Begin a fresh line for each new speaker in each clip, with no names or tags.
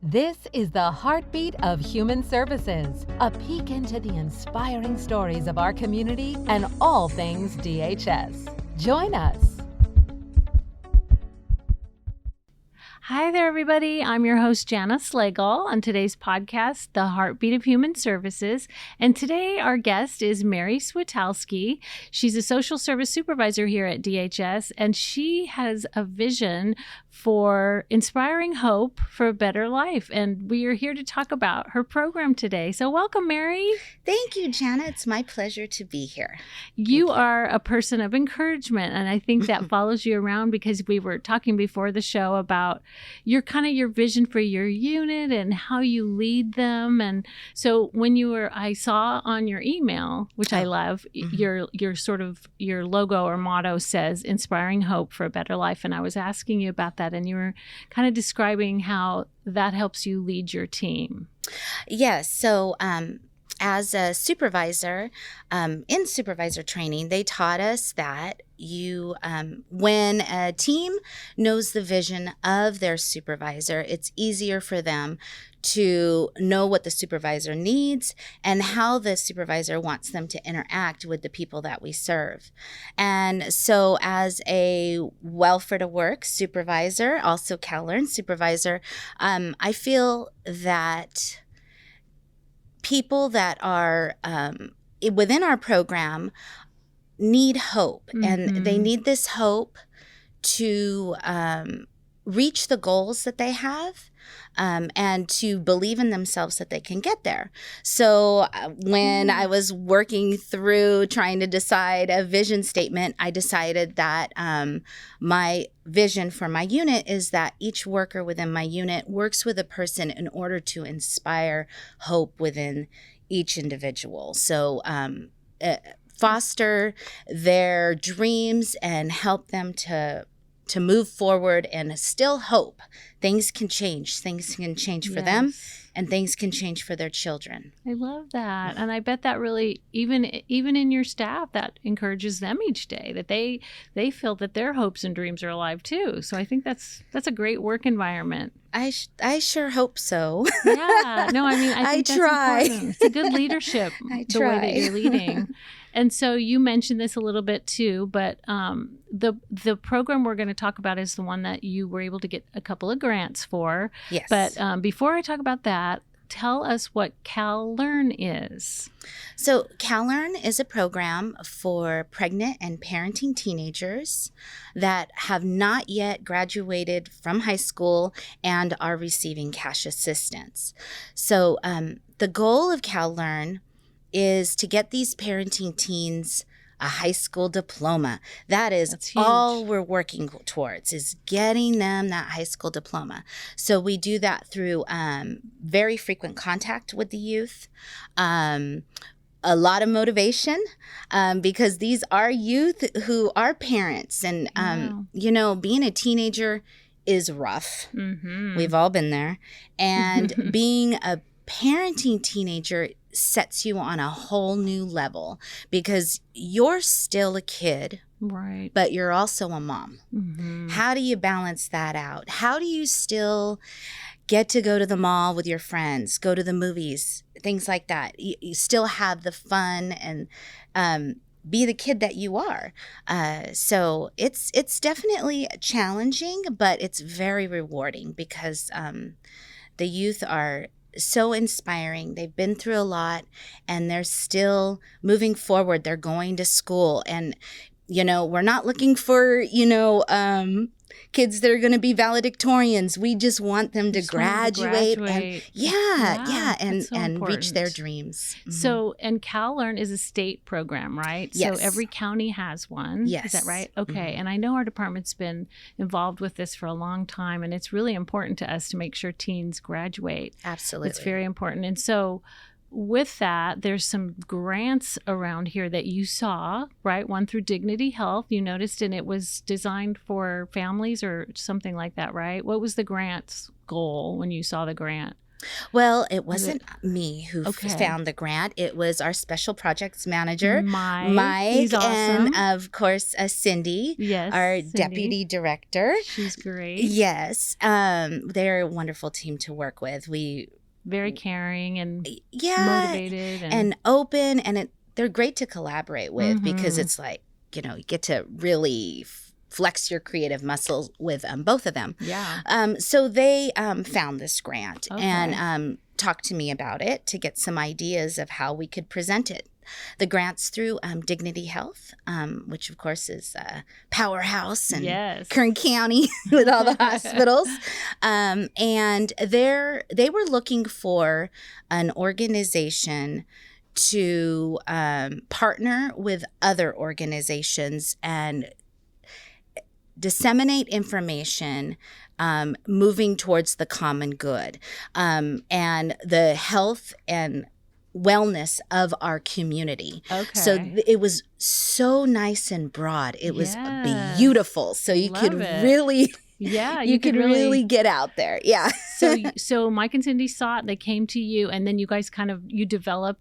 This is the heartbeat of human services, a peek into the inspiring stories of our community and all things DHS. Join us.
Hi there, everybody. I'm your host, Jana Slagle, on today's podcast, The Heartbeat of Human Services. And today our guest is Mary Switalski. She's a Social Service Supervisor here at DHS, and she has a vision for inspiring hope for a better life. And we are here to talk about her program today. So welcome, Mary.
Thank you, Jana. It's my pleasure to be here.
You are a person of encouragement, and I think that follows you around because we were talking before the show about your vision for your unit and how you lead them. And so when I saw on your email, which I love, your logo or motto says inspiring hope for a better life. And I was asking you about that, and you were kind of describing how that helps you lead your team.
Yes. So, as a supervisor, in supervisor training, they taught us that when a team knows the vision of their supervisor, it's easier for them to know what the supervisor needs and how the supervisor wants them to interact with the people that we serve. And so as a welfare to work supervisor, also CalLearn supervisor, I feel that people that are within our program need hope, and they need this hope to reach the goals that they have, and to believe in themselves that they can get there. So when I was working through trying to decide a vision statement, I decided that my vision for my unit is that each worker within my unit works with a person in order to inspire hope within each individual. So foster their dreams and help them to move forward and still hope. Things can change. Things can change for them, and things can change for their children.
I love that. And I bet that really, even in your staff, that encourages them each day, that they feel that their hopes and dreams are alive too. So I think that's a great work environment.
I sure hope so.
Yeah. No, I mean, I think
I try.
That's important. It's a good leadership, the way that you're leading. And so you mentioned this a little bit too, but the program we're going to talk about is the one that you were able to get a couple of grants for.
Yes.
But before I talk about that, tell us what CalLearn is.
So CalLearn is a program for pregnant and parenting teenagers that have not yet graduated from high school and are receiving cash assistance. So the goal of CalLearn is to get these parenting teens a high school diploma. That's all we're working towards, is getting them that high school diploma. So we do that through very frequent contact with the youth, a lot of motivation, because these are youth who are parents. And, being a teenager is rough. Mm-hmm. We've all been there. And being a parenting teenager sets you on a whole new level, because you're still a kid,
right? But
you're also a mom. Mm-hmm. How do you balance that out? How do you still get to go to the mall with your friends, go to the movies, things like that? You still have the fun and be the kid that you are. So it's definitely challenging, but it's very rewarding, because the youth are so inspiring. They've been through a lot, and they're still moving forward. They're going to school, and we're not looking for kids that are going to be valedictorians. We just want them to graduate. And and reach their dreams. Mm-hmm.
So, and CalLearn is a state program, right?
Yes.
So every county has one.
Yes.
Is that right? Okay.
Mm-hmm.
And I know our department's been involved with this for a long time, and it's really important to us to make sure teens graduate.
Absolutely.
It's very important. And so with that, there's some grants around here that you saw, right? One through Dignity Health, you noticed, and it was designed for families or something like that, right? What was the grant's goal when you saw the grant?
Well, it wasn't me who
Okay.
found the grant. It was our special projects manager,
Mike. He's
and
awesome.
of course, Cindy,
Yes,
our
Cindy.
deputy director.
She's great.
Yes, they're a wonderful team to work with.
Very caring and
yeah,
motivated
and open, and they're great to collaborate with because
Mhm.
it's like, you get to really flex your creative muscles with both of them.
yeah.
So they found this grant
Okay.
and talked to me about it to get some ideas of how we could present it. The grant's through Dignity Health, which of course is a powerhouse in
Yes.
Kern County with all the hospitals. And they were looking for an organization to partner with other organizations and disseminate information moving towards the common good and the health and wellness of our community.
Okay.
So it was so nice and broad. It was
Yes.
beautiful. So you
Love
could
it.
really
Yeah,
you could really get out there. Yeah.
So Mike and Cindy saw it, they came to you, and then you guys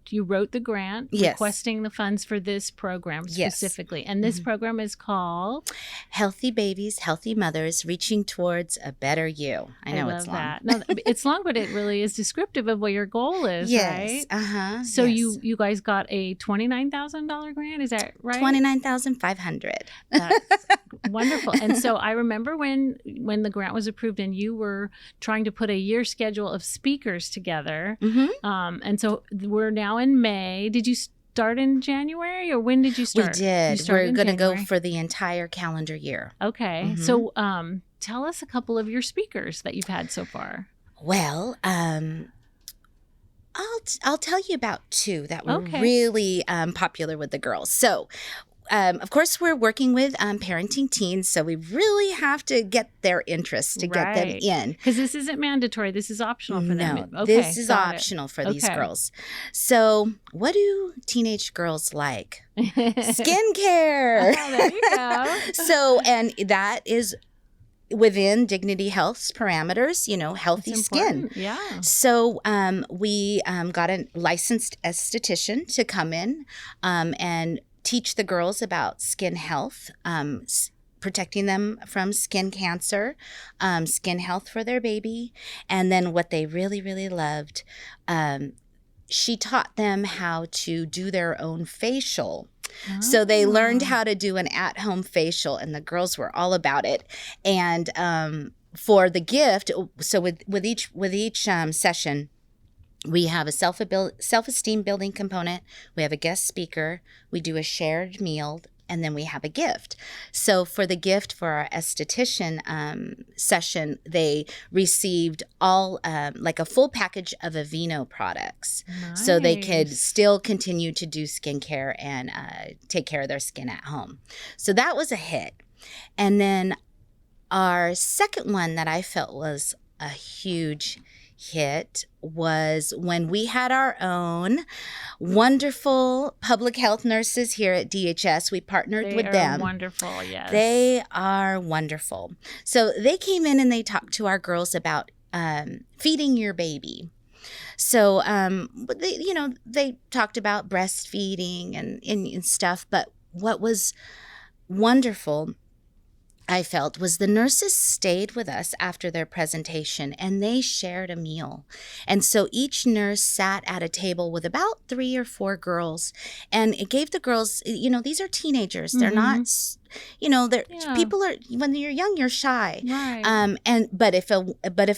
you wrote the grant
Yes.
requesting the funds for this program
Yes.
specifically. And this program is called
Healthy Babies, Healthy Mothers, Reaching Towards a Better You. I know
love
it's long.
that. No, it's long, but it really is descriptive of what your goal is,
Yes.
right?
Uh-huh.
So
yes.
you guys got a $29,000 grant, is that right?
29,500.
That's wonderful. And so I remember when the grant was approved and you were trying to put a year schedule of speakers together.
Mm-hmm.
And so we're now in May. Did you start in January or when did you
We
start?
did.
You started
We're
in
going to go
January?
for the entire calendar year.
Okay.
Mhm.
So tell us a couple of your speakers that you've had so far.
Well, I'll tell you about two that were
Okay.
really popular with the girls. So, of course, we're working with parenting teens, so we really have to get their interest to get them
Right.
in.
Because this isn't mandatory. This is optional for them.
No,
Okay,
this is
got it.
optional for these
Okay.
girls. So, what do teenage girls like?
Skincare.
Skincare.
There you go.
So, and that is within Dignity Health's parameters, healthy
It's
skin.
important. Yeah.
So we got a licensed esthetician to come in and teach the girls about skin health, protecting them from skin cancer, skin health for their baby. And then what they really, really loved, she taught them how to do their own facial. So they learned how to do an at-home facial, and the girls were all about it. And for the gift, so with each session, we have a self-esteem building component. We have a guest speaker. We do a shared meal, and then we have a gift. So for the gift for our esthetician session, they received all like a full package of Aveeno products. So they could
Nice.
still continue to do skincare and take care of their skin at home. So that was a hit. And then our second one that I felt was a huge hit was when we had our own wonderful public health nurses here at DHS. We partnered
They
with
are
them.
wonderful, yes.
They are wonderful. So they came in and they talked to our girls about feeding your baby. So they talked about breastfeeding and stuff. But what was wonderful, I felt, was the nurses stayed with us after their presentation and they shared a meal. And so each nurse sat at a table with about 3 or 4 girls, and it gave the girls, these are teenagers. They're not, they're
Yeah.
people are, when you're young, you're shy.
Right.
But if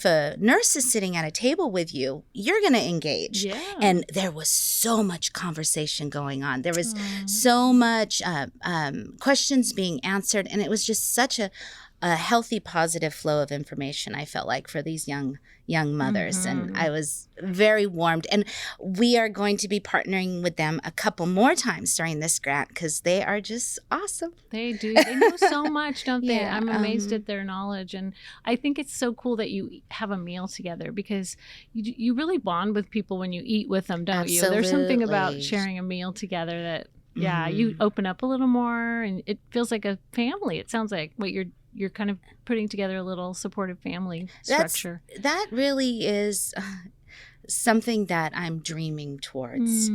a nurse is sitting at a table with you, you're going to engage.
Yeah.
And there was so much conversation going on. There was
Aw.
so much questions being answered, and it was just such a healthy, positive flow of information, I felt like, for these young mothers. And I was very warmed. And we are going to be partnering with them a couple more times during this grant because they are just awesome.
They do. They know so much, don't they?
Yeah,
I'm amazed at their knowledge. And I think it's so cool that you have a meal together because you really bond with people when you eat with them, don't you? There's something about
Absolutely.
sharing a meal together that, you open up a little more and it feels like a family. It sounds like what you're kind of putting together a little supportive family structure.
That really is something that I'm dreaming towards.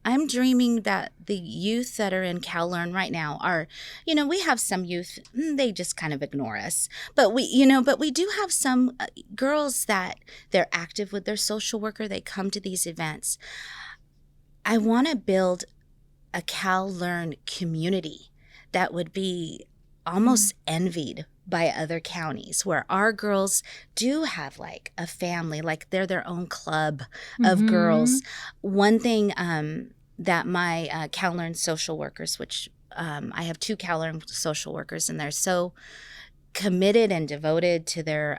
I'm dreaming that the youth that are in CalLearn right now are, we have some youth, they just kind of ignore us. But we do have some girls that they're active with their social worker. They come to these events. I want to build a CalLearn community that would be almost envied by other counties, where our girls do have like a family, like they're their own club of girls. One thing that my CalLearn social workers, which I have 2 CalLearn social workers, and they're so committed and devoted to their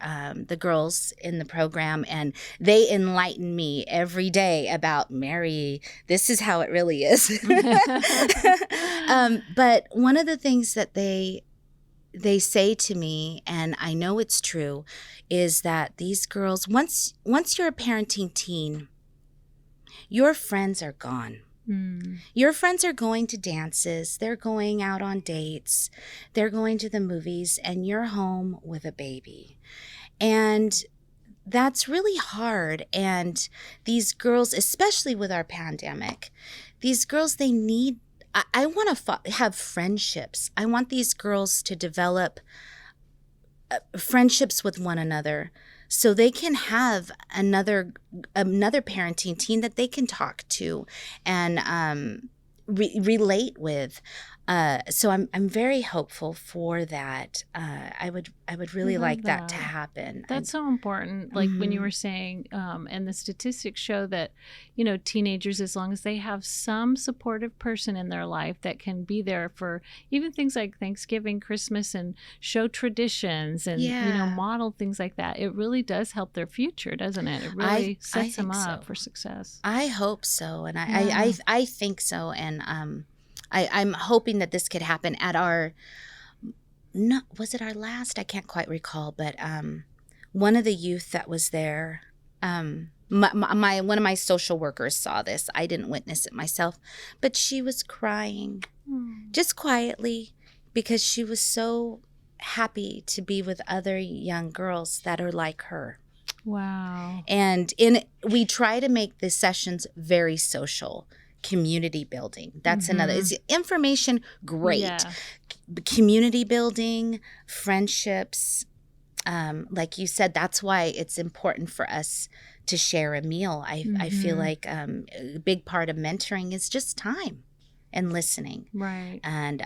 the girls in the program, and they enlighten me every day about, Mary, this is how it really is. But one of the things that they say to me, and I know it's true, is that these girls, once you're a parenting teen, your friends are gone. Your friends are going to dances, they're going out on dates, they're going to the movies, and you're home with a baby. And that's really hard. And these girls, especially with our pandemic, these girls, they need, I want to have friendships. I want these girls to develop friendships with one another, so they can have another parenting team that they can talk to and relate with. So I'm very hopeful for that. I would really like that to happen.
That's so important. Like when you were saying, and the statistics show that, teenagers, as long as they have some supportive person in their life that can be there for even things like Thanksgiving, Christmas, and show traditions and, model things like that, it really does help their future, doesn't it? It really sets them up for success.
I hope so. And I think so. And, I'm hoping that this could happen at was it our last? I can't quite recall, but one of the youth that was there, one of my social workers saw this. I didn't witness it myself, but she was crying just quietly because she was so happy to be with other young girls that are like her.
Wow.
And we try to make the sessions very social. Community building. That's another. It's information, great. Yeah. Community building, friendships. Like you said, that's why it's important for us to share a meal. I feel like a big part of mentoring is just time and listening.
Right.
And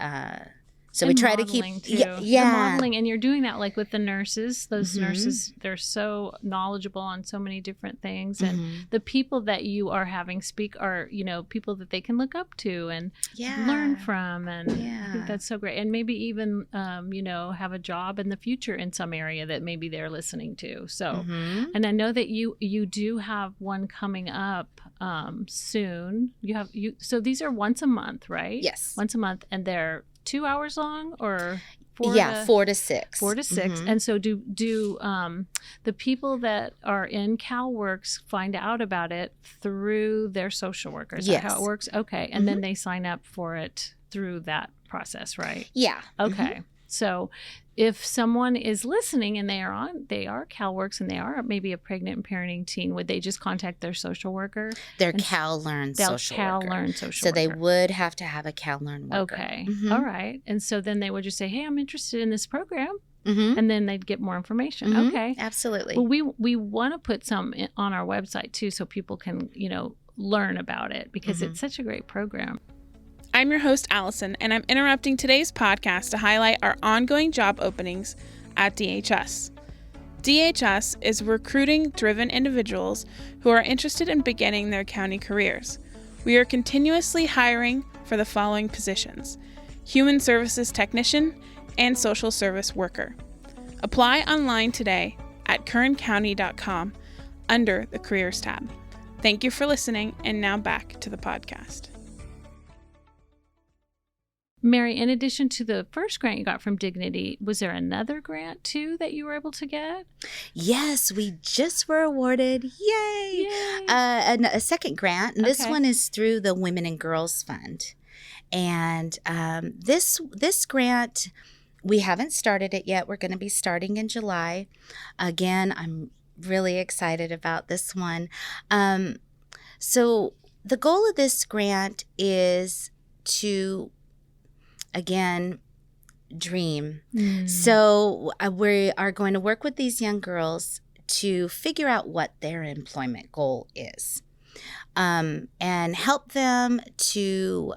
so we try to keep
You're modeling, and you're doing that like with the nurses. Those nurses, they're so knowledgeable on so many different things, and the people that you are having speak are people that they can look up to and learn from, and I think that's so great. And maybe even have a job in the future in some area that maybe they're listening to. So and I know that you do have one coming up soon. So these are once a month, right?
Yes,
once a month, and they're 2 hours long, or 4
to 6.
4 to 6. And so do the people that are in CalWorks find out about it through their social workers? Is that how it works? Okay. And then they sign up for it through that process, right?
Yeah.
Okay. So if someone is listening and they are CalWorks and they are maybe a pregnant and parenting teen, would they just contact their social worker?
Their CalLearn social worker. So they would have to have a CalLearn worker.
Okay. All right. And so then they would just say, hey, I'm interested in this program. And then they'd get more information. Okay.
Absolutely.
Well, we want to put some on our website too, so people can, learn about it, because it's such a great program.
I'm your host, Allison, and I'm interrupting today's podcast to highlight our ongoing job openings at DHS. DHS is recruiting driven individuals who are interested in beginning their county careers. We are continuously hiring for the following positions: Human Services Technician and Social Service Worker. Apply online today at kerncounty.com under the Careers tab. Thank you for listening, and now back to the podcast.
Mary, in addition to the first grant you got from Dignity, was there another grant too that you were able to get?
Yes, we just were awarded, yay! A second grant, and this one is through the Women and Girls Fund. And this grant, we haven't started it yet. We're going to be starting in July. Again, I'm really excited about this one. So the goal of this grant is to, again, dream. So we are going to work with these young girls to figure out what their employment goal is, and help them to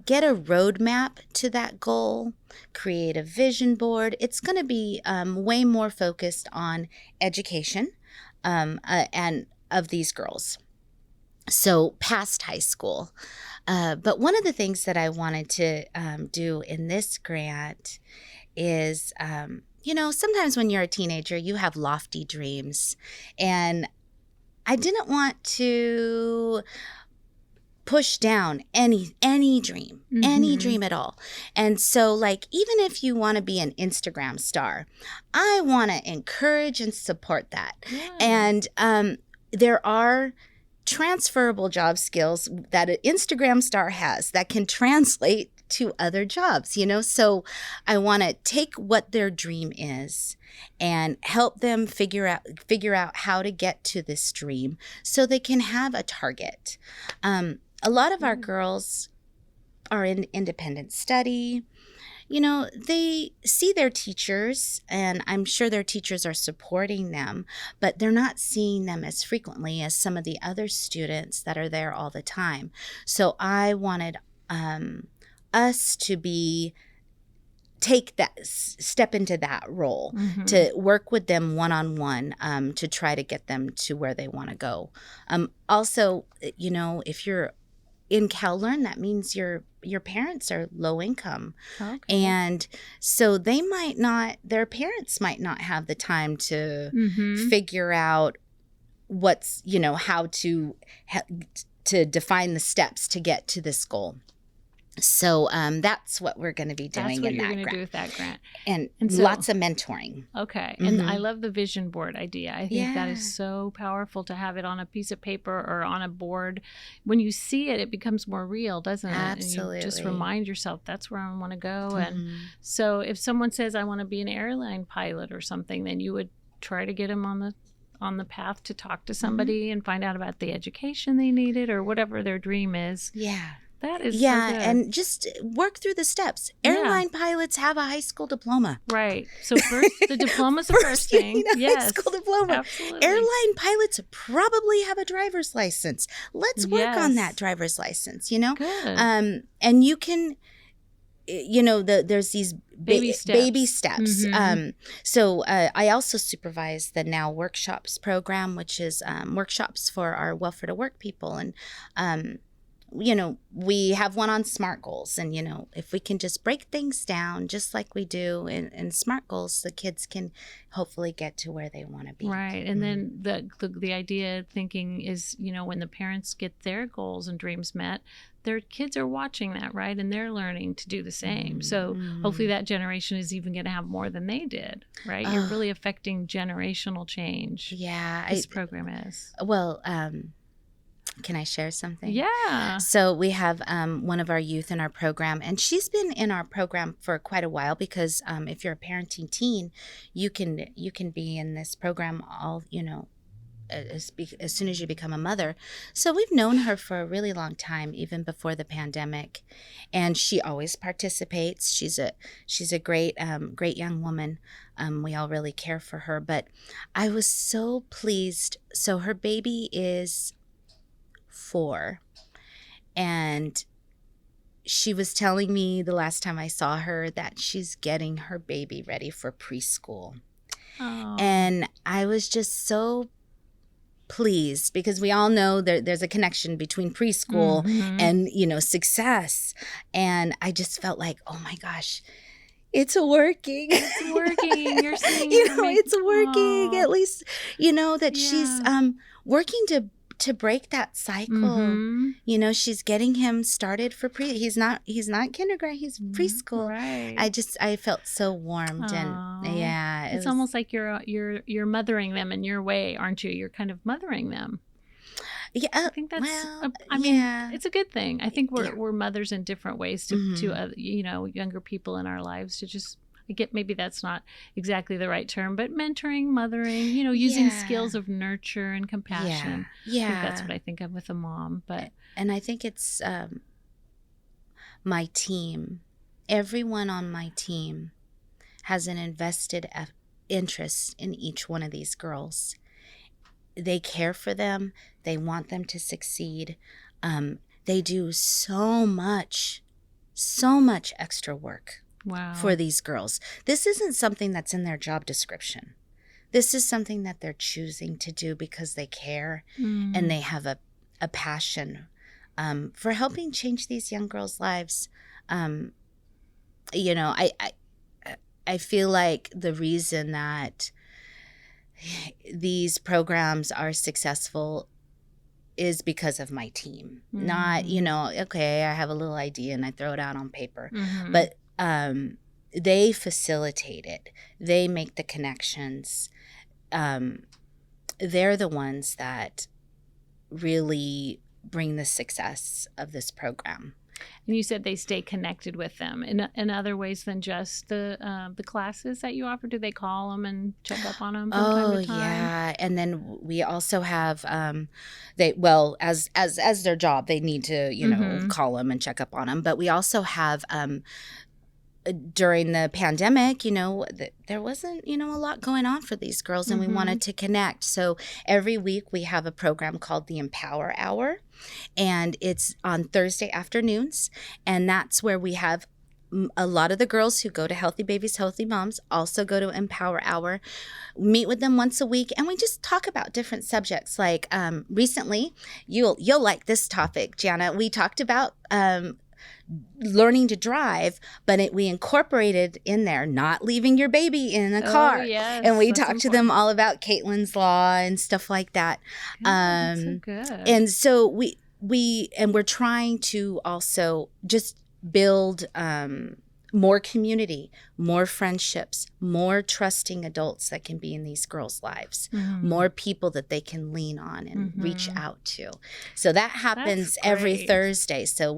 get a roadmap to that goal, create a vision board. It's going to be way more focused on education and of these girls. So past high school. But one of the things that I wanted to do in this grant is, sometimes when you're a teenager, you have lofty dreams. And I didn't want to push down any dream, any dream at all. And so, like, even if you want to be an Instagram star, I want to encourage and support that. Yeah. And there are transferable job skills that an Instagram star has that can translate to other jobs, So I want to take what their dream is and help them figure out how to get to this dream so they can have a target. A lot of our girls are in independent study. They see their teachers, and I'm sure their teachers are supporting them, but they're not seeing them as frequently as some of the other students that are there all the time. So I wanted us to step into that role, to work with them one-on-one, to try to get them to where they want to go. Also, if you're in CalLearn, that means your parents are low income. Okay. And so their parents might not have the time to figure out what's, how to define the steps to get to this goal. So that's what we're going to be doing in that grant. That's what you're going to do with that grant. And so, lots of mentoring.
Okay. And I love the vision board idea. I think that is so powerful to have it on a piece of paper or on a board. When you see it, it becomes more real, doesn't it?
Absolutely.
And you just remind yourself, that's where I want to go. And so if someone says, I want to be an airline pilot or something, then you would try to get them on the path to talk to somebody and find out about the education they needed or whatever their dream is.
Yeah.
That is so good.
And just work through the steps. Airline pilots have a high school diploma.
Right. So first, the diploma's the first thing.
Yes. High school diploma.
Absolutely.
Airline pilots probably have a driver's license. Let's work on that driver's license, Good. And you can, there's these baby steps. So I also supervise the Now Workshops program, which is workshops for our welfare to work people. And, we have one on SMART goals, and, if we can just break things down just like we do in SMART goals, the kids can hopefully get to where they want to be.
Right. And then the idea thinking is, when the parents get their goals and dreams met, their kids are watching that, right? And they're learning to do the same. So hopefully that generation is even going to have more than they did, right? You're really affecting generational change.
Yeah.
This program is.
Well, can I share something?
Yeah.
So we have one of our youth in our program, and she's been in our program for quite a while because if you're a parenting teen, you can be in this program all, as soon as you become a mother. So we've known her for a really long time, even before the pandemic, and she always participates. She's a great young woman. We all really care for her, but I was so pleased. So her baby is 4, and she was telling me the last time I saw her that she's getting her baby ready for preschool. Oh. And I was just so pleased because we all know there's a connection between preschool and success, and I just felt like, oh my gosh, it's working.
It's working. You're saying
it's working. At least that she's working to break that cycle. She's getting him started for he's not kindergarten, he's preschool.
Right.
I felt so warmed. And
it's almost like you're mothering them in your way, aren't you? You're kind of mothering them.
Yeah,
I think that's. It's a good thing. I think we're mothers in different ways to younger people in our lives, to just I get maybe that's not exactly the right term, but mentoring, mothering, using skills of nurture and compassion.
Yeah.
I think that's what I think of with a mom. But
and I think it's my team. Everyone on my team has an invested interest in each one of these girls. They care for them. They want them to succeed. They do so much extra work for these girls. This isn't something that's in their job description. This is something that they're choosing to do because they care and they have a passion for helping change these young girls' lives. I feel like the reason that these programs are successful is because of my team. Not, okay, I have a little idea and I throw it out on paper. But they facilitate it. They make the connections. They're the ones that really bring the success of this program.
And you said they stay connected with them in other ways than just the classes that you offer. Do they call them and check up on them from time to time?
Yeah, and then we also have as their job, they need to call them and check up on them. But we also have during the pandemic, there wasn't a lot going on for these girls, and we wanted to connect. So every week we have a program called the Empower Hour. And it's on Thursday afternoons. And that's where we have a lot of the girls who go to Healthy Babies Healthy Moms also go to Empower Hour, meet with them once a week. And we just talk about different subjects. Like recently, you'll like this topic, Jana. We talked about learning to drive, but we incorporated in there not leaving your baby in a car.
Yes,
and we talked to them all about Caitlin's Law and stuff like that.
That's so good.
And so we're trying to also just build more community, more friendships, more trusting adults that can be in these girls' lives, more people that they can lean on and reach out to. So that happens every Thursday. So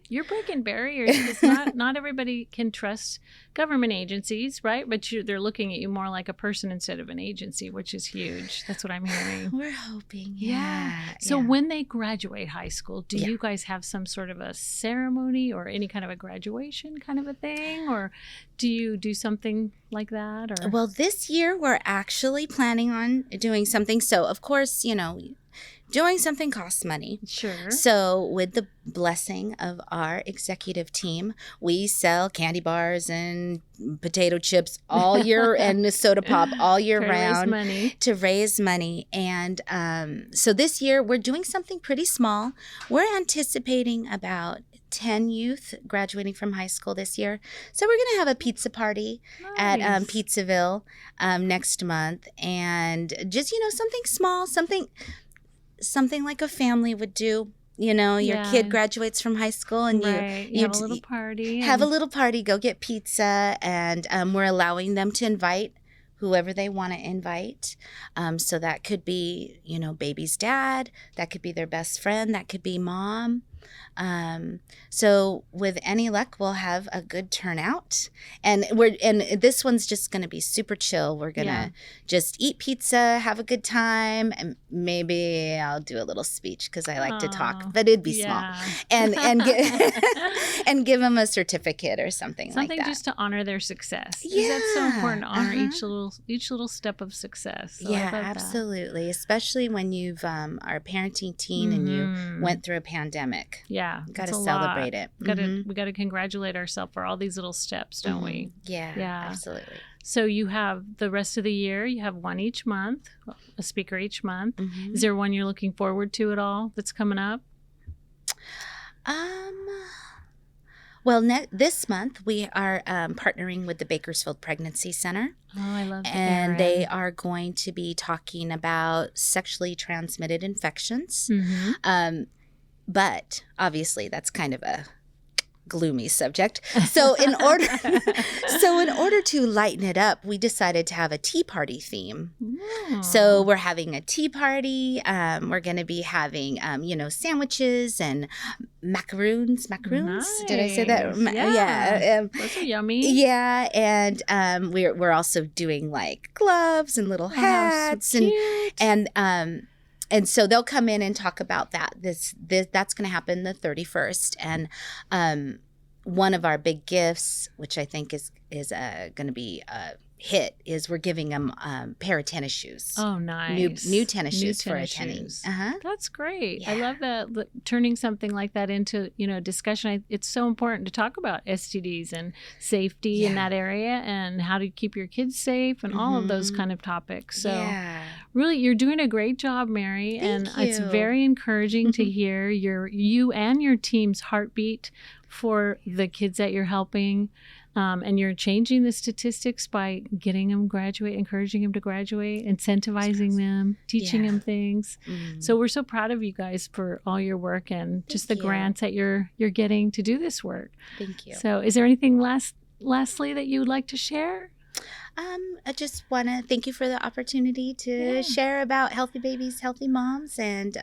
you're
breaking barriers because not everybody can trust government agencies, right? But they're looking at you more like a person instead of an agency, which is huge. That's what I'm hearing.
We're hoping, yeah.
So when they graduate high school, do you guys have some sort of a ceremony or any kind of a graduation kind of a thing? Or do you do something like that? Or
Well, this year we're actually planning on doing something. So, of course, doing something costs money.
Sure.
So with the blessing of our executive team, we sell candy bars and potato chips all year and a soda pop all year round to raise money. And so this year we're doing something pretty small. We're anticipating about 10 youth graduating from high school this year. So we're going to have a pizza party at Pizzaville next month. And just, something small, something like a family would do. Your kid graduates from high school and you
have a little party.
Have a little party, go get pizza, and we're allowing them to invite whoever they want to invite. So that could be, baby's dad, that could be their best friend, that could be mom. So with any luck, we'll have a good turnout, and this one's just going to be super chill. We're going to just eat pizza, have a good time, and maybe I'll do a little speech because I like to talk, but it'd be small, and and give them a certificate or something like that.
Just to honor their success. Yeah. That's so important to honor each little step of success. So
yeah, absolutely. Especially when you've are a parenting teen and you went through a pandemic.
Yeah.
Got to celebrate it.
We got to congratulate ourselves for all these little steps, don't we?
Yeah, absolutely.
So you have the rest of the year, you have one each month, a speaker each month. Is there one you're looking forward to at all that's coming up?
Well, this month we are partnering with the Bakersfield Pregnancy Center.
Oh, I love that.
And they are going to be talking about sexually transmitted infections. But obviously that's kind of gloomy subject. So in order to lighten it up, we decided to have a tea party theme. So we're having a tea party. We're going to be having, sandwiches and macaroons.
Nice.
Did I say that?
Yeah. Those are yummy.
Yeah. And we're also doing like gloves and little hats
so cute.
And so they'll come in and talk about that. That's going to happen the 31st. And one of our big gifts, which I think is going to be a hit, is we're giving them pair of tennis shoes.
Oh, nice.
New tennis shoes for attending.
That's great.
Yeah.
I love that, turning something like that into, discussion. It's so important to talk about STDs and safety in that area and how to keep your kids safe and all of those kind of topics. So really, you're doing a great job, Mary.
Thank you.
It's very encouraging to hear you and your team's heartbeat for the kids that you're helping. And you're changing the statistics by getting them graduate, encouraging them to graduate, incentivizing them, teaching them things. So we're so proud of you guys for all your work and just the grants that you're getting to do this work.
Thank you.
So is there anything lastly that you would like to share?
I just want to thank you for the opportunity to share about Healthy Babies, Healthy Moms, and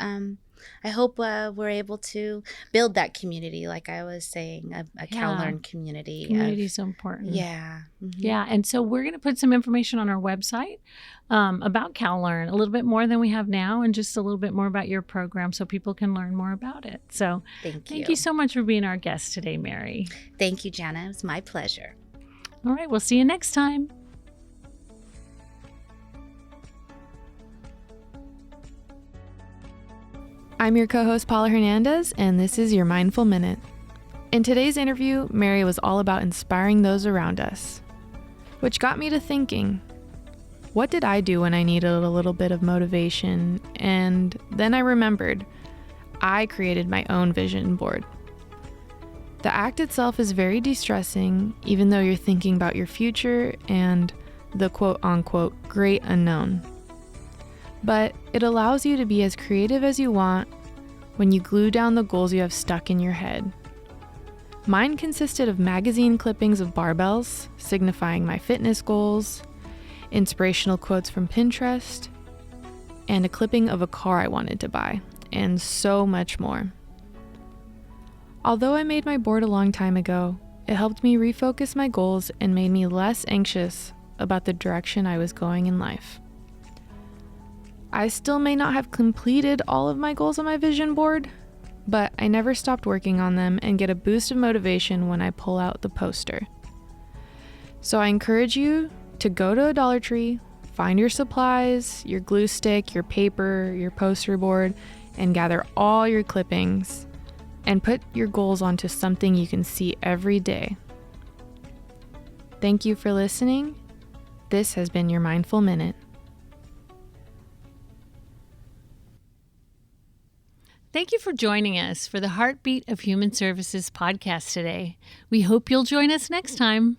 I hope we're able to build that community, like I was saying, a CalLearn community.
Community is so important.
Yeah.
Yeah, and so we're going to put some information on our website about CalLearn, a little bit more than we have now, and just a little bit more about your program so people can learn more about it. So thank you so much for being our guest today, Mary.
Thank you, Jana. It was my pleasure.
All right, we'll see you next time.
I'm your co-host Paula Hernandez, and this is your Mindful Minute. In today's interview, Mary was all about inspiring those around us, which got me to thinking, what did I do when I needed a little bit of motivation? And then I remembered, I created my own vision board. The act itself is very de-stressing, even though you're thinking about your future and the quote-unquote great unknown. But it allows you to be as creative as you want when you glue down the goals you have stuck in your head. Mine consisted of magazine clippings of barbells, signifying my fitness goals, inspirational quotes from Pinterest, and a clipping of a car I wanted to buy, and so much more. Although I made my board a long time ago, it helped me refocus my goals and made me less anxious about the direction I was going in life. I still may not have completed all of my goals on my vision board, but I never stopped working on them and get a boost of motivation when I pull out the poster. So I encourage you to go to a Dollar Tree, find your supplies, your glue stick, your paper, your poster board, and gather all your clippings and put your goals onto something you can see every day. Thank you for listening. This has been your Mindful Minute.
Thank you for joining us for the Heartbeat of Human Services podcast today. We hope you'll join us next time.